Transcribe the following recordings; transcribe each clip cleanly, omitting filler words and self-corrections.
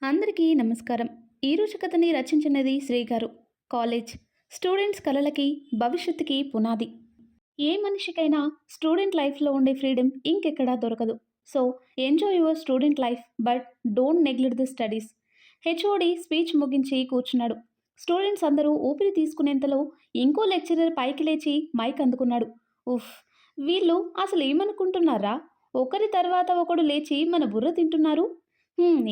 అందరికీ నమస్కారం. ఈరోజు కథని రచించినది శ్రీ గారు. కాలేజ్ స్టూడెంట్స్ కలలకి, భవిష్యత్తుకి పునాది. ఏ మనిషికైనా స్టూడెంట్ లైఫ్లో ఉండే ఫ్రీడమ్ ఇంకెక్కడా దొరకదు. So enjoy your student life but don't neglect the studies. HOD speech ముగించి కూర్చున్నాడు. స్టూడెంట్స్ అందరూ ఊపిరి తీసుకునేంతలో ఇంకో లెక్చరర్ పైకి లేచి మైక్ అందుకున్నాడు. ఉఫ్, వీళ్ళు అసలు ఏమనుకుంటున్నారా? ఒకరి తర్వాత ఒకడు లేచి మన బుర్ర తింటున్నారు.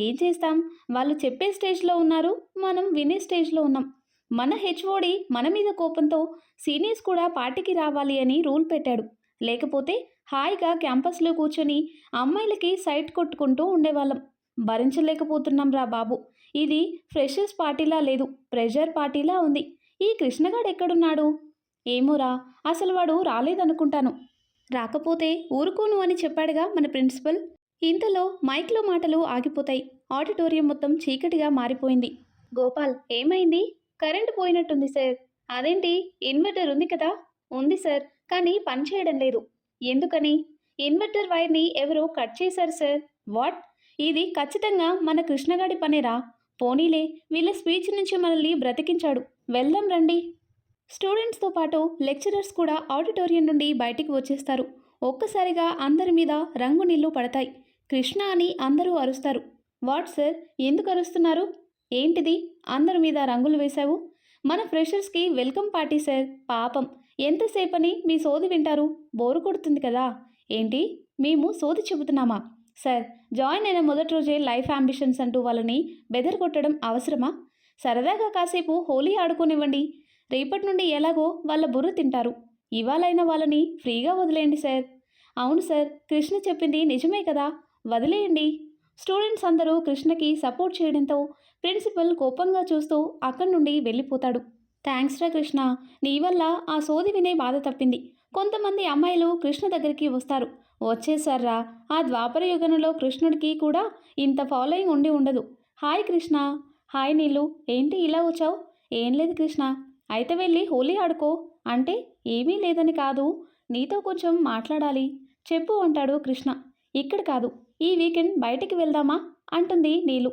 ఏం చేస్తాం? వాళ్ళు చెప్పే స్టేజ్‌లో ఉన్నారు. మనం వినే స్టేజ్‌లో ఉన్నాం. మన హెచ్ఓడి మన మీద కోపంతో సీనియర్స్ కూడా పార్టీకి రావాలి అని రూల్ పెట్టాడు. లేకపోతే హాయిగా క్యాంపస్‌లో కూర్చొని అమ్మాయిలకి సైట్ కొట్టుకుంటూ ఉండేవాళ్ళం. భరించలేకపోతున్నాం రా బాబు! ఇది ఫ్రెషర్స్ పార్టీలా లేదు. ప్రెషర్ పార్టీలా ఉంది. ఈ కృష్ణగాడు ఎక్కడున్నాడు? ఏమోరా! అసలు వాడు రాలేదనుకుంటాను. రాకపోతే ఊరుకోను అని చెప్పాడుగా మన ప్రిన్సిపల్. ఇంతలో మైక్లో మాటలు ఆగిపోతాయి. ఆడిటోరియం మొత్తం చీకటిగా మారిపోయింది. గోపాల్, ఏమైంది? కరెంటు పోయినట్టుంది సార్. అదేంటి? ఇన్వర్టర్ ఉంది కదా? ఉంది సార్, కానీ పనిచేయడం లేదు. ఎందుకని? ఇన్వర్టర్ వైర్ని ఎవరో కట్ చేశారు సార్. వాట్? ఇది ఖచ్చితంగా మన కృష్ణగాడి పనేరా? పోనీలే, వీళ్ళ స్పీచ్ నుంచి మనల్ని బ్రతికించాడు. వెళ్దాం రండి. స్టూడెంట్స్తో పాటు లెక్చరర్స్ కూడా ఆడిటోరియం నుండి బయటికి వచ్చేస్తారు. ఒక్కసారిగా అందరి మీద రంగు నీళ్లు పడతాయి. కృష్ణ అని అందరూ అరుస్తారు. వాట్ సార్, ఎందుకు అరుస్తున్నారు? ఏంటిది అందరి మీద రంగులు వేశావు? మన ఫ్రెషర్స్కి వెల్కమ్ పార్టీ సార్. పాపం, ఎంతసేపని మీ సోది వింటారు? బోరు కొడుతుంది కదా. ఏంటి, మేము సోది చెబుతున్నామా? సార్, జాయిన్ అయిన మొదటి రోజే లైఫ్ అంబిషన్స్ అంటూ వాళ్ళని బెదరగొట్టడం అవసరమా? సరదాగా కాసేపు హోలీ ఆడుకోనివ్వండి. రేపటి నుండి ఎలాగో వాళ్ళ బుర్ర తింటారు. ఇవాళైనా వాళ్ళని ఫ్రీగా వదిలేయండి సార్. అవును సార్, కృష్ణ చెప్పింది నిజమే కదా, వదిలేయండి. స్టూడెంట్స్ అందరూ కృష్ణకి సపోర్ట్ చేయడంతో ప్రిన్సిపల్ కోపంగా చూస్తూ అక్కడి నుండి వెళ్ళిపోతాడు. థ్యాంక్స్ రా కృష్ణ, నీ వల్ల ఆ సోది వినే బాధ తప్పింది. కొంతమంది అమ్మాయిలు కృష్ణ దగ్గరికి వస్తారు. వచ్చేసారా, ఆ ద్వాపర యుగంలో కృష్ణుడికి కూడా ఇంత ఫాలోయింగ్ ఉండి ఉండదు. హాయ్ కృష్ణ. హాయ్ నీళ్ళు, ఏంటి ఇలా వచ్చావు? ఏం లేదు కృష్ణ. అయితే వెళ్ళి హోలీ ఆడుకో. అంటే ఏమీ లేదని కాదు, నీతో కొంచెం మాట్లాడాలి. చెప్పు అంటాడు కృష్ణ. ఇక్కడ కాదు, ఈ వీకెండ్ బయటికి వెళ్దామా అంటుంది నీలు.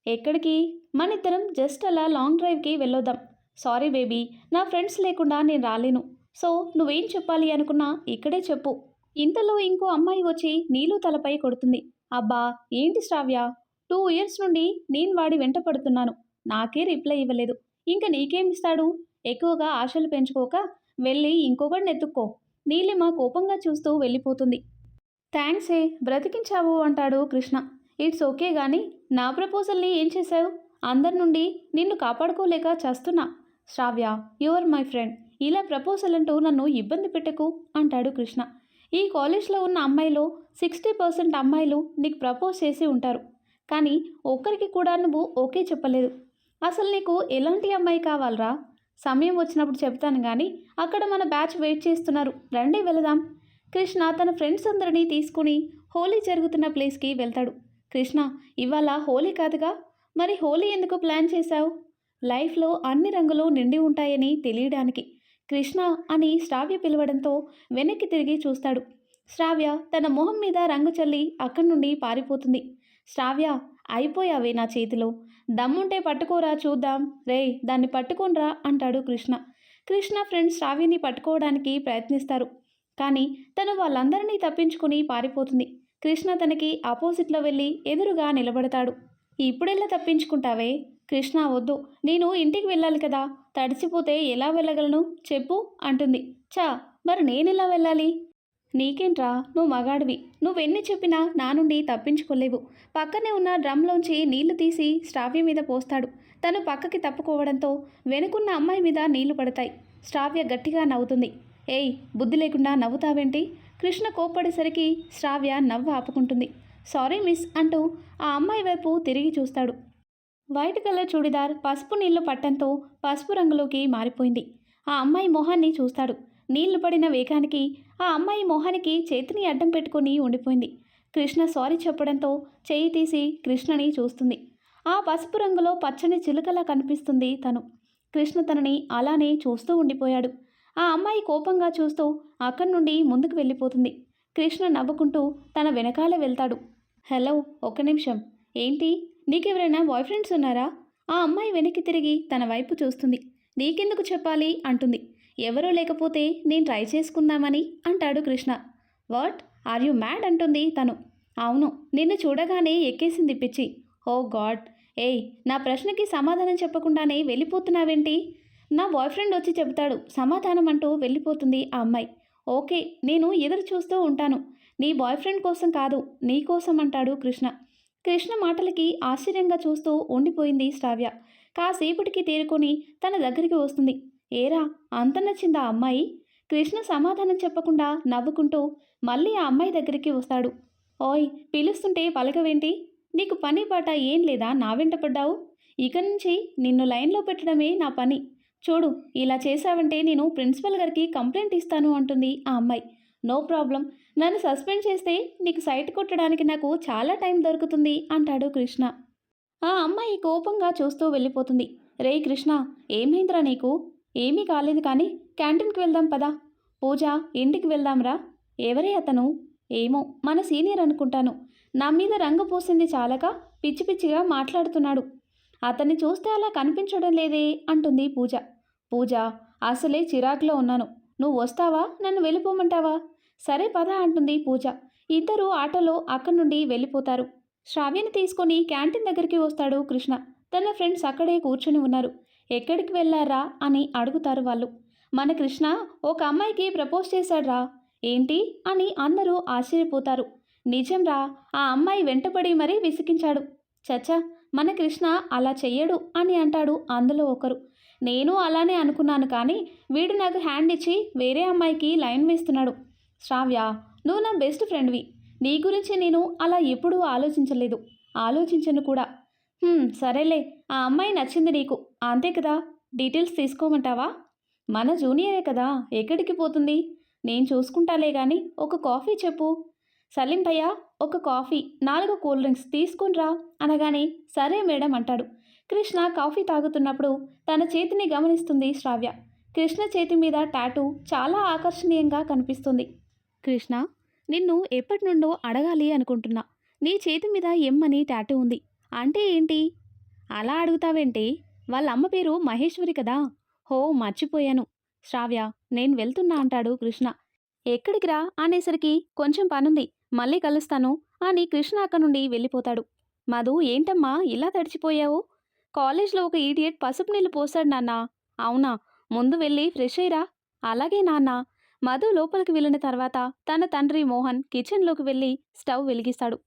ఎక్కడికి? మనిద్దరం జస్ట్ అలా లాంగ్ డ్రైవ్కి వెళ్ళొద్దాం. సారీ బేబీ, నా ఫ్రెండ్స్ లేకుండా నేను రాలేను. సో నువ్వేం చెప్పాలి అనుకున్నా ఇక్కడే చెప్పు. ఇంతలో ఇంకో అమ్మాయి వచ్చి నీలు తలపై కొడుతుంది. అబ్బా, ఏంటి శ్రావ్య, 2 ఇయర్స్ నుండి నేను వాడి వెంట పడుతున్నాను. నాకే రిప్లై ఇవ్వలేదు. ఇంకా నీకేమిస్తాడు? ఎక్కువగా ఆశలు పెంచుకోక వెళ్ళి ఇంకొకడిని ఎత్తుక్కో. నీలిమ కోపంగా చూస్తూ వెళ్ళిపోతుంది. థ్యాంక్సే, బ్రతికించావు అంటాడు కృష్ణ. ఇట్స్ ఓకే గాని నా ప్రపోజల్ని ఏం చేశావు? అందరి నుండి నిన్ను కాపాడుకోలేక చస్తున్నా. శ్రావ్య, యువర్ మై ఫ్రెండ్. ఇలా ప్రపోజల్ అంటూ నన్ను ఇబ్బంది పెట్టకు అంటాడు కృష్ణ. ఈ కాలేజ్లో ఉన్న అమ్మాయిలో 60% అమ్మాయిలు నీకు ప్రపోజ్ చేసి ఉంటారు. కానీ ఒక్కరికి కూడా నువ్వు ఓకే చెప్పలేదు. అసలు నీకు ఎలాంటి అమ్మాయి కావాలరా? సమయం వచ్చినప్పుడు చెప్తాను కానీ అక్కడ మన బ్యాచ్ వెయిట్ చేస్తున్నారు. రండి వెళదాం. కృష్ణ తన ఫ్రెండ్స్ అందరినీ తీసుకుని హోలీ జరుగుతున్న ప్లేస్కి వెళ్తాడు. కృష్ణ, ఇవాళ హోలీ కాదుగా, మరి హోలీ ఎందుకు ప్లాన్ చేశావు? లైఫ్లో అన్ని రంగులు నిండి ఉంటాయని తెలియడానికి. కృష్ణ అని శ్రావ్య పిలవడంతో వెనక్కి తిరిగి చూస్తాడు. శ్రావ్య తన మొహం మీద రంగు చల్లి అక్కడి నుండి పారిపోతుంది. శ్రావ్య, అయిపోయావే నా చేతిలో. దమ్ముంటే పట్టుకోరా చూద్దాం. రే, దాన్ని పట్టుకోనరా అంటాడు కృష్ణ. కృష్ణ ఫ్రెండ్స్ శ్రావ్యని పట్టుకోవడానికి ప్రయత్నిస్తారు. కానీ తను వాళ్ళందరినీ తప్పించుకుని పారిపోతుంది. కృష్ణ తనకి ఆపోజిట్లో వెళ్ళి ఎదురుగా నిలబడతాడు. ఇప్పుడెలా తప్పించుకుంటావే? కృష్ణ, వద్దు, నేను ఇంటికి వెళ్ళాలి కదా. తడిసిపోతే ఎలా వెళ్ళగలను చెప్పు అంటుంది. చా, మరి నేనెలా వెళ్ళాలి? నీకేంట్రా, నువ్వు మగాడివి. నువ్వెన్ని చెప్పినా నా నుండి తప్పించుకోలేవు. పక్కనే ఉన్న డ్రమ్లోంచి నీళ్లు తీసి శ్రావ్య మీద పోస్తాడు. తను పక్కకి తప్పుకోవడంతో వెనుకున్న అమ్మాయి మీద నీళ్లు పడతాయి. శ్రావ్య గట్టిగా నవ్వుతుంది. ఏయ్, బుద్ధి లేకుండా నవ్వుతావేంటి? కృష్ణ కోప్పడేసరికి శ్రావ్య నవ్వు ఆపుకుంటుంది. సారీ మిస్ అంటూ ఆ అమ్మాయి వైపు తిరిగి చూస్తాడు. వైట్ కలర్ చూడిదార్ పసుపు నీళ్లు పట్టంతో పసుపు రంగులోకి మారిపోయింది. ఆ అమ్మాయి మొహాన్ని చూస్తాడు. నీళ్లు పడిన వేగానికి ఆ అమ్మాయి మొహానికి చేతిని అడ్డం పెట్టుకుని ఉండిపోయింది. కృష్ణ సారీ చెప్పడంతో చేయి తీసి కృష్ణని చూస్తుంది. ఆ పసుపు రంగులో పచ్చని చిలుకలా కనిపిస్తుంది తను. కృష్ణ తనని అలానే చూస్తూ ఉండిపోయాడు. ఆ అమ్మాయి కోపంగా చూస్తూ అక్కడి నుండి ముందుకు వెళ్ళిపోతుంది. కృష్ణ నవ్వుకుంటూ తన వెనకాల వెళ్తాడు. హలో, ఒక్క నిమిషం. ఏంటి, నీకెవరైనా బాయ్ ఫ్రెండ్స్ ఉన్నారా? ఆ అమ్మాయి వెనక్కి తిరిగి తన వైపు చూస్తుంది. నీకెందుకు చెప్పాలి అంటుంది. ఎవరూ లేకపోతే నేను ట్రై చేసుకుందామని అంటాడు Krishna. What? Are you mad అంటుంది తను. అవును, నిన్ను చూడగానే ఎక్కేసింది పిచ్చి. Oh God! ఏయ్, నా ప్రశ్నకి సమాధానం చెప్పకుండానే వెళ్ళిపోతున్నావేంటి? నా బాయ్ ఫ్రెండ్ వచ్చి చెబుతాడు సమాధానం అంటూ వెళ్ళిపోతుంది ఆ అమ్మాయి. ఓకే, నేను ఎదురు చూస్తూ ఉంటాను. నీ బాయ్ ఫ్రెండ్ కోసం కాదు, నీ కోసం అంటాడు కృష్ణ. కృష్ణ మాటలకి ఆశ్చర్యంగా చూస్తూ ఉండిపోయింది శ్రావ్య. కాసేపటికి తేరుకొని తన దగ్గరికి వస్తుంది. ఏరా, అంత నచ్చిందా ఆ అమ్మాయి? కృష్ణ సమాధానం చెప్పకుండా నవ్వుకుంటూ మళ్ళీ ఆ అమ్మాయి దగ్గరికి వస్తాడు. ఓయ్, పిలుస్తుంటే పలకవేంటి? నీకు పని పాట ఏం లేదా నా వెంట పడ్డావు? ఇక నుంచి నిన్ను లైన్లో పెట్టడమే నా పని. చూడు, ఇలా చేశావంటే నేను ప్రిన్సిపల్ గారికి కంప్లైంట్ ఇస్తాను అంటుంది ఆ అమ్మాయి. నో ప్రాబ్లం, నన్ను సస్పెండ్ చేస్తే నీకు సైట్ కొట్టడానికి నాకు చాలా టైం దొరుకుతుంది అంటాడు కృష్ణ. ఆ అమ్మాయి కోపంగా చూస్తూ వెళ్ళిపోతుంది. రేయ్ కృష్ణ, ఏమైందిరా నీకు? ఏమీ కాలేదు కానీ క్యాంటీన్కి వెళ్దాం పదా. పూజ, ఇంటికి వెళ్దాంరా. ఎవరే అతను? ఏమో, మన సీనియర్ అనుకుంటాను. నా మీద రంగు పూసింది చాలక పిచ్చి పిచ్చిగా మాట్లాడుతున్నాడు. అతన్ని చూస్తే అలా కనిపించడం లేదే అంటుంది పూజ. పూజ, అసలే చిరాకులో ఉన్నాను. నువ్వు వస్తావా, నన్ను వెళ్ళిపోమంటావా? సరే పద అంటుంది పూజ. ఇద్దరూ ఆటోలో అక్కడి నుండి వెళ్ళిపోతారు. శ్రావ్యని తీసుకొని క్యాంటీన్ దగ్గరికి వస్తాడు కృష్ణ. తన ఫ్రెండ్స్ అక్కడే కూర్చుని ఉన్నారు. ఎక్కడికి వెళ్ళారా అని అడుగుతారు వాళ్ళు. మన కృష్ణ ఒక అమ్మాయికి ప్రపోజ్ చేశాడ్రా. ఏంటి అని అందరూ ఆశ్చర్యపోతారు. నిజంరా, ఆ అమ్మాయి వెంటపడి మరీ విసిగించాడు. చచ్చా, మన కృష్ణ అలా చెయ్యడు అని అంటాడు అందులో ఒకరు. నేను అలానే అనుకున్నాను కానీ వీడు నాకు హ్యాండ్ ఇచ్చి వేరే అమ్మాయికి లైన్ వేస్తున్నాడు. శ్రావ్య, నువ్వు నా బెస్ట్ ఫ్రెండ్వి. నీ గురించి నేను అలా ఎప్పుడూ ఆలోచించలేదు, ఆలోచించను కూడా. సరేలే, ఆ అమ్మాయి నచ్చింది నీకు, అంతే కదా. డీటెయిల్స్ తీసుకోమంటావా? మన జూనియరే కదా, ఎక్కడికి పోతుంది? నేను చూసుకుంటాలే కానీ ఒక కాఫీ చెప్పు. సలీం భయ్య, ఒక కాఫీ, 4 కూల్ డ్రింక్స్ తీసుకునిరా అనగానే సరే మేడం అంటాడు. కృష్ణ కాఫీ తాగుతున్నప్పుడు తన చేతిని గమనిస్తుంది శ్రావ్య. కృష్ణ చేతి మీద టాటూ చాలా ఆకర్షణీయంగా కనిపిస్తుంది. కృష్ణ, నిన్ను ఎప్పటి నుండో అడగాలి అనుకుంటున్నా. నీ చేతి మీద ఎమ్మని టాటూ ఉంది, అంటే ఏంటి? అలా అడుగుతావేంటి? వాళ్ళ అమ్మ పేరు మహేశ్వరి కదా. హో, మర్చిపోయాను. శ్రావ్య, నేను వెళ్తున్నా అంటాడు కృష్ణ. ఎక్కడికి రా అనేసరికి కొంచెం పనుంది, మళ్ళీ కలుస్తాను అని కృష్ణ అక్క నుండి వెళ్ళిపోతాడు. మధు, ఏంటమ్మా ఇలా తడిచిపోయావు? కాలేజ్లో ఒక ఈడియట్ పసుపు నీళ్ళు పోసాడు నాన్న. అవునా? ముందు వెళ్ళి ఫ్రెష్ అయ్యిరా. అలాగే నాన్న. మధు లోపలికి వెళ్ళిన తర్వాత తన తండ్రి మోహన్ కిచెన్లోకి వెళ్ళి స్టవ్ వెలిగిస్తాడు.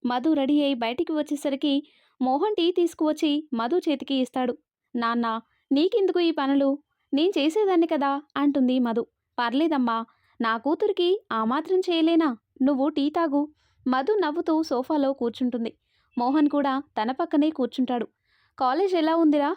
మధు రెడీ అయి బయటికి వచ్చేసరికి మోహన్ టీ తీసుకువచ్చి మధు చేతికి ఇస్తాడు. నాన్న, నీకెందుకు ఈ పనులు? నేను చేసేదాన్ని కదా అంటుంది మధు. పర్లేదమ్మా, నా కూతురికి ఆ మాత్రం చేయలేనా? నువ్వు టీ తాగు. మధు నవ్వుతూ సోఫాలో కూర్చుంటుంది. మోహన్ కూడా తన పక్కనే కూర్చుంటాడు. కాలేజ్ ఎలా ఉందిరా?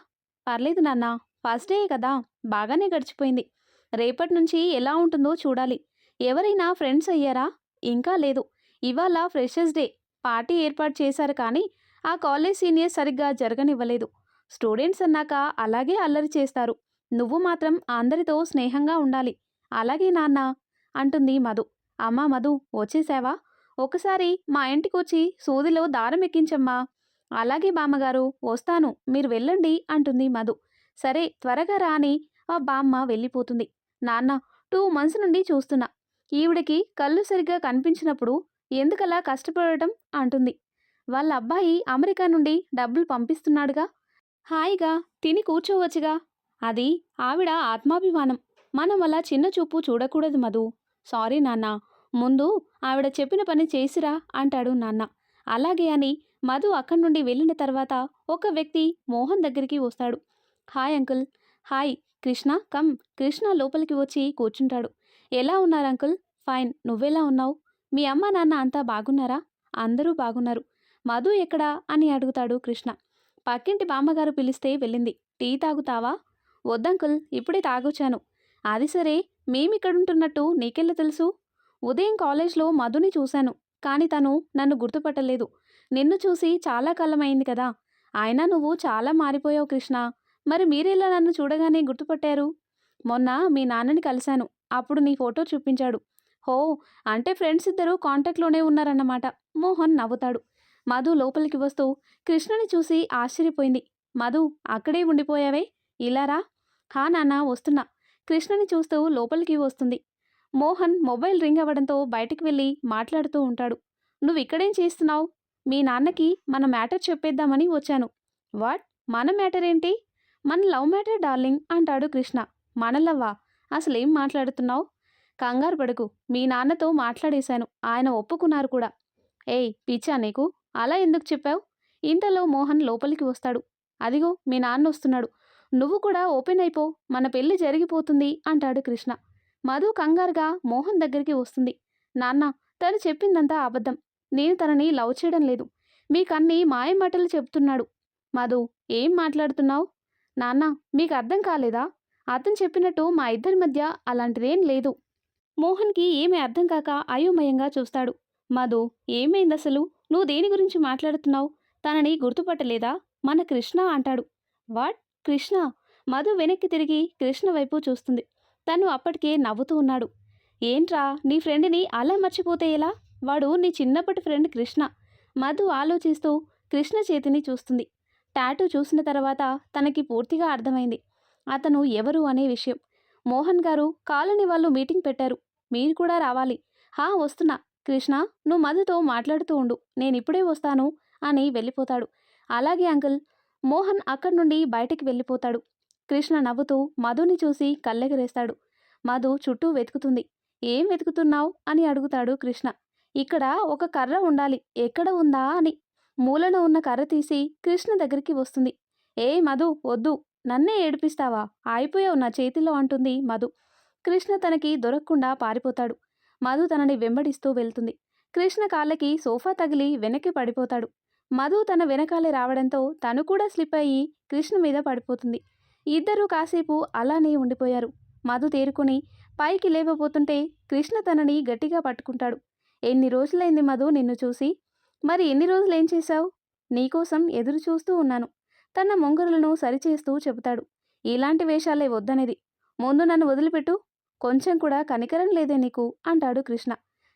పర్లేదు నాన్న, ఫస్ట్ డే కదా, బాగానే గడిచిపోయింది. రేపటి నుంచి ఎలా ఉంటుందో చూడాలి. ఎవరైనా ఫ్రెండ్స్ అయ్యారా? ఇంకా లేదు. ఇవాళ ఫ్రెషర్స్ డే పార్టీ ఏర్పాటు చేశారు కానీ ఆ కాలేజ్ సీనియర్ సరిగ్గా జరగనివ్వలేదు. స్టూడెంట్స్ అన్నాక అలాగే అల్లరి చేస్తారు. నువ్వు మాత్రం అందరితో స్నేహంగా ఉండాలి. అలాగే నాన్న అంటుంది మధు. అమ్మా మధు, వచ్చేసావా? ఒకసారి మా ఇంటికొచ్చి సూదిలో దారం ఎక్కించమ్మా. అలాగే బామ్మగారు, వస్తాను, మీరు వెళ్ళండి అంటుంది మధు. సరే, త్వరగా రా అని ఆ బామ్మ వెళ్ళిపోతుంది. నాన్న, 2 మంత్స్ నుండి చూస్తున్నా. ఈవిడికి కళ్ళు సరిగ్గా కనిపించినప్పుడు ఎందుకలా కష్టపడటం అంటుంది. వాళ్ళ అబ్బాయి అమెరికా నుండి డబ్బులు పంపిస్తున్నాడుగా, హాయిగా తిని కూర్చోవచ్చుగా. అది ఆవిడ ఆత్మాభిమానం. మనం అలా చిన్న చూపు చూడకూడదు మధు. సారీ నాన్న, ముందు ఆవిడ చెప్పిన పని చేసిరా అంటాడు నాన్న. అలాగే అని మధు అక్కడి నుండి వెళ్ళిన తర్వాత ఒక వ్యక్తి మోహన్ దగ్గరికి వస్తాడు. Hi uncle. Hi Krishna, come. Krishna లోపలికి వచ్చి కూర్చుంటాడు. ఎలా ఉన్నారు అంకుల్? ఫైన్, నువ్వెలా ఉన్నావు? మీ అమ్మ నాన్న అంతా బాగున్నారా? అందరూ బాగున్నారు. మధు ఎక్కడా అని అడుగుతాడు కృష్ణ. పక్కింటి బామ్మగారు పిలిస్తే వెళ్ళింది. టీ తాగుతావా? వద్దంకుల్, ఇప్పుడే తాగొచ్చాను. అది సరే, మేమిక్కడుంటున్నట్టు నీకెళ్ళ తెలుసు? ఉదయం కాలేజ్లో మధుని చూశాను, కానీ తను నన్ను గుర్తుపట్టలేదు. నిన్ను చూసి చాలా కాలమైంది కదా. అయినా నువ్వు చాలా మారిపోయావు కృష్ణ. మరి మీరెలా నన్ను చూడగానే గుర్తుపట్టారు? మొన్న మీ నాన్నని కలిశాను, అప్పుడు నీ ఫోటో చూపించాడు. హో, అంటే ఫ్రెండ్స్ ఇద్దరు కాంటాక్ట్లోనే ఉన్నారన్నమాట. మోహన్ నవ్వుతాడు. మధు లోపలికి వస్తూ కృష్ణని చూసి ఆశ్చర్యపోయింది. మధు, అక్కడే ఉండిపోయావే, ఇలా రా. హా నాన్న, వస్తున్నా. కృష్ణని చూస్తూ లోపలికి వస్తుంది. మోహన్ మొబైల్ రింగ్ అవ్వడంతో బయటికి వెళ్ళి మాట్లాడుతూ ఉంటాడు. నువ్వు ఇక్కడేం చేస్తున్నావు? మీ నాన్నకి మన మ్యాటర్ చెప్పేద్దామని వచ్చాను. వాట్? మన మ్యాటర్ ఏంటి? మన లవ్ మ్యాటర్ డార్లింగ్ అంటాడు కృష్ణ. మన లవ్వా? అసలేం మాట్లాడుతున్నావు? కంగారు పడకు, మీ నాన్నతో మాట్లాడేశాను, ఆయన ఒప్పుకున్నారు కూడా. ఏయ్ పిచ్చా నీకు, అలా ఎందుకు చెప్పావు? ఇంతలో మోహన్ లోపలికి వస్తాడు. అదిగో మీ నాన్న వస్తున్నాడు, నువ్వు కూడా ఓపెన్ అయిపో, మన పెళ్లి జరిగిపోతుంది అంటాడు కృష్ణ. మధు కంగారుగా మోహన్ దగ్గరికి వస్తుంది. నాన్న, తను చెప్పిందంతా అబద్ధం, నేను తనని లవ్ చేయడం లేదు, మీకన్నీ మాయమాటలు చెప్తున్నాడు. మధు, ఏం మాట్లాడుతున్నావు? నాన్న, మీకు అర్థం కాలేదా? అతను చెప్పినట్టు మా ఇద్దరి మధ్య అలాంటిదేం లేదు. మోహన్కి ఏమీ అర్థం కాక అయోమయంగా చూస్తాడు. మధు, ఏమైందసలు? నువ్వు దేని గురించి మాట్లాడుతున్నావు? తనని గుర్తుపట్టలేదా? మన కృష్ణ అంటాడు. వాట్? కృష్ణ? మధు వెనక్కి తిరిగి కృష్ణ వైపు చూస్తుంది. తను అప్పటికే నవ్వుతూ ఉన్నాడు. ఏంట్రా, నీ ఫ్రెండ్ని అలా మర్చిపోతే ఎలా? వాడు నీ చిన్నప్పటి ఫ్రెండ్ కృష్ణ. మధు ఆలోచిస్తూ కృష్ణ చేతిని చూస్తుంది. టాటూ చూసిన తర్వాత తనకి పూర్తిగా అర్థమైంది అతను ఎవరు అనే విషయం. మోహన్ గారు, కాలనీ వాళ్ళు మీటింగ్ పెట్టారు, మీరు కూడా రావాలి. హా, వస్తున్నా. కృష్ణ, నువ్వు మధుతో మాట్లాడుతూ ఉండు, నేనిప్పుడే వస్తాను అని వెళ్ళిపోతాడు. అలాగే అంకుల్. మోహన్ అక్కడి నుండి బయటికి వెళ్ళిపోతాడు. కృష్ణ నవ్వుతూ మధుని చూసి కళ్ళెగరేస్తాడు. మధు చుట్టూ వెతుకుతుంది. ఏం వెతుకుతున్నావు అని అడుగుతాడు కృష్ణ. ఇక్కడ ఒక కర్ర ఉండాలి, ఎక్కడ ఉందా అని. మూలన ఉన్న కర్ర తీసి కృష్ణ దగ్గరికి వస్తుంది. ఏ మధు, వద్దు, నన్నే ఏడిపిస్తావా? అయిపోయావు నా చేతిలో అంటుంది మధు. కృష్ణ తనకి దొరకకుండా పారిపోతాడు. మధు తనని వెంబడిస్తూ వెళ్తుంది. కృష్ణ కాళ్ళకి సోఫా తగిలి వెనక్కి పడిపోతాడు. మధు తన వెనకాలే రావడంతో తను కూడా స్లిప్ అయ్యి కృష్ణ మీద పడిపోతుంది. ఇద్దరూ కాసేపు అలానే ఉండిపోయారు. మధు తేరుకుని పైకి లేవబోతుంటే కృష్ణ తనని గట్టిగా పట్టుకుంటాడు. ఎన్ని రోజులైంది మధు నిన్ను చూసి? మరి ఎన్ని రోజులేం చేశావు? నీకోసం ఎదురు చూస్తూ ఉన్నాను. తన మొంగురులను సరిచేస్తూ చెబుతాడు. ఇలాంటి వేషాలే వద్దనేది. ముందు నన్ను వదిలిపెట్టు. కొంచెం కూడా కనికరం లేదే నీకు అంటాడు కృష్ణ.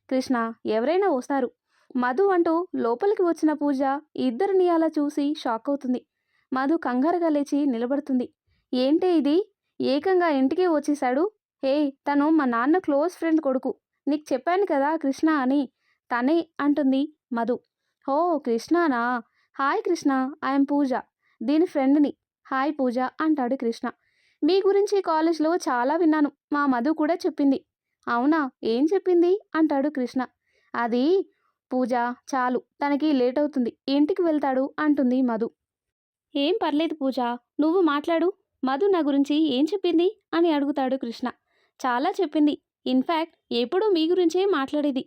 కృష్ణ, ఎవరైనా వస్తారు. మధు అంటూ లోపలికి వచ్చిన పూజ ఇద్దరిని అలా చూసి షాక్ అవుతుంది. మధు కంగారుగా లేచి నిలబడుతుంది. ఏంటే ఇది? ఏకంగా ఇంటికే వచ్చేశాడు. హే, తను మా నాన్న క్లోజ్ ఫ్రెండ్ కొడుకు. నీకు చెప్పాను కదా కృష్ణ అని. తనే అంటుంది మధు. హో, కృష్ణనా? హాయ్ కృష్ణ, ఐఎమ్ పూజ, దీని ఫ్రెండ్ని. హాయ్ పూజ అంటాడు కృష్ణ. మీ గురించి కాలేజ్లో చాలా విన్నాను, మా మధు కూడా చెప్పింది. అవునా, ఏం చెప్పింది అంటాడు కృష్ణ. అది పూజ, చాలు, తనకి లేట్ అవుతుంది, ఇంటికి వెళ్తాడు అంటుంది మధు. ఏం పర్లేదు పూజ, నువ్వు మాట్లాడు. మధు నా గురించి ఏం చెప్పింది అని అడుగుతాడు కృష్ణ. చాలా చెప్పింది. ఇన్ఫ్యాక్ట్ ఎప్పుడూ మీ గురించే మాట్లాడేది.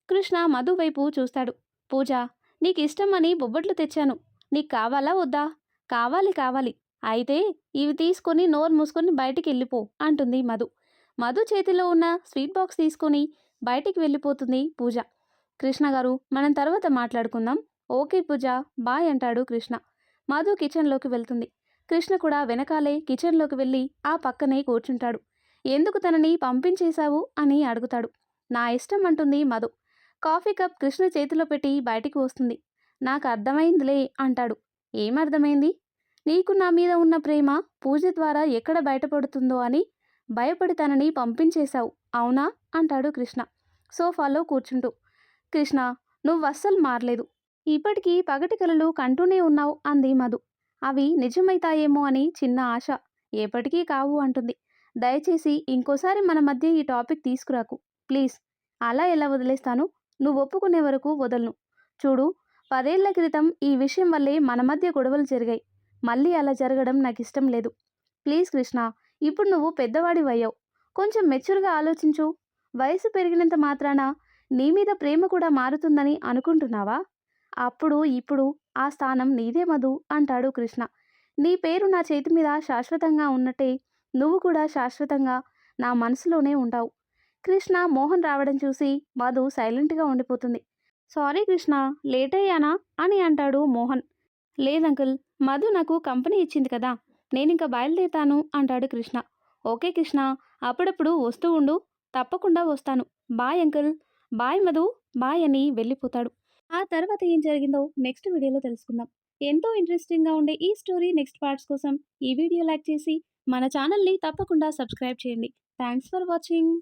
కృష్ణ మధు వైపు చూస్తాడు. పూజ, నీకు ఇష్టమని బొబ్బట్లు తెచ్చాను, నీకు కావాలా వద్దా? కావాలి, కావాలి. అయితే ఇవి తీసుకొని నోరు మూసుకొని బయటికి వెళ్ళిపో అంటుంది మధు. మధు చేతిలో ఉన్న స్వీట్ బాక్స్ తీసుకొని బయటికి వెళ్ళిపోతుంది పూజ. కృష్ణ గారు, మనం తర్వాత మాట్లాడుకుందాం. ఓకే పూజ, బాయ్ అంటాడు కృష్ణ. మధు కిచెన్లోకి వెళ్తుంది. కృష్ణ కూడా వెనకాలే కిచెన్లోకి వెళ్ళి ఆ పక్కనే కూర్చుంటాడు. ఎందుకు తనని పంపించేశావు అని అడుగుతాడు. నా ఇష్టం అంటుంది మధు. కాఫీ కప్ కృష్ణ చేతిలో పెట్టి బయటికి వస్తుంది. నాకు అర్థమైందిలే అంటాడు. ఏమర్థమైంది? నీకు నా మీద ఉన్న ప్రేమ పూజ ద్వారా ఎక్కడ బయటపడుతుందో అని భయపడి తనని పంపించేశావు, అవునా అంటాడు కృష్ణ సోఫాలో కూర్చుంటూ. కృష్ణ, నువ్వు అస్సలు మారలేదు, ఇప్పటికీ పగటి కలలు కంటూనే ఉన్నావు అంది మధు. అవి నిజమైతాయేమో అని చిన్న ఆశ, ఎప్పటికీ కావు అంటుంది. దయచేసి ఇంకోసారి మన మధ్య ఈ టాపిక్ తీసుకురాకు ప్లీజ్. అలా ఎలా వదిలేస్తాను? నువ్వు ఒప్పుకునే వరకు వదలను. చూడు, 10 ఏళ్ల క్రితం ఈ విషయం వల్లే మన మధ్య గొడవలు జరిగాయి. మళ్ళీ అలా జరగడం నాకు ఇష్టం లేదు. ప్లీజ్ కృష్ణ, ఇప్పుడు నువ్వు పెద్దవాడివయ్యావు, కొంచెం మెచ్యూర్గా ఆలోచించు. వయసు పెరిగినంత మాత్రాన నీ మీద ప్రేమ కూడా మారుతుందని అనుకుంటున్నావా? అప్పుడు ఇప్పుడు ఆ స్థానం నీదే మధు అంటాడు కృష్ణ. నీ పేరు నా చేతి మీద శాశ్వతంగా ఉన్నట్టే నువ్వు కూడా శాశ్వతంగా నా మనసులోనే ఉంటావు. కృష్ణ మోహన్ రావడం చూసి మధు సైలెంట్గా ఉండిపోతుంది. సారీ కృష్ణ, లేట్ అయ్యానా అని అంటాడు మోహన్. లేదంకుల్, మధు నాకు కంపెనీ ఇచ్చింది కదా, నేనింక బయలుదేరుతాను అంటాడు కృష్ణ. ఓకే కృష్ణ, అప్పుడప్పుడు వస్తూ ఉండు, తప్పకుండా వస్తాను. Bye uncle. Bye Madhu, bye అని వెళ్ళిపోతాడు. ఆ తర్వాత ఏం జరిగిందో నెక్స్ట్ వీడియోలో తెలుసుకుందాం. ఎంతో ఇంట్రెస్టింగ్‌గా ఉండే ఈ స్టోరీ నెక్స్ట్ పార్ట్స్ కోసం ఈ వీడియో లైక్ చేసి మన ఛానల్‌ని తప్పకుండా సబ్స్క్రైబ్ చేయండి. Thanks for watching.